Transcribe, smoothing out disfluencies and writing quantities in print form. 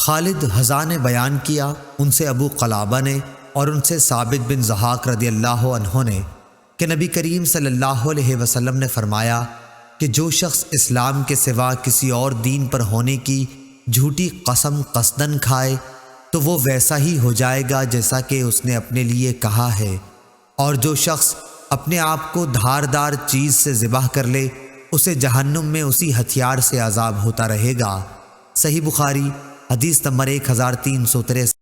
خالد حذا نے بیان کیا، ان سے ابو قلابہ نے اور ان سے ثابت بن ضحاک رضی اللہ عنہ نے کہ نبی کریم صلی اللہ علیہ وسلم نے فرمایا کہ جو شخص اسلام کے سوا کسی اور دین پر ہونے کی جھوٹی قسم قصدن کھائے تو وہ ویسا ہی ہو جائے گا جیسا کہ اس نے اپنے لیے کہا ہے، اور جو شخص اپنے آپ کو دھاردار چیز سے ذبح کر لے اسے جہنم میں اسی ہتھیار سے عذاب ہوتا رہے گا۔ صحیح بخاری حدیث نمبر 1363۔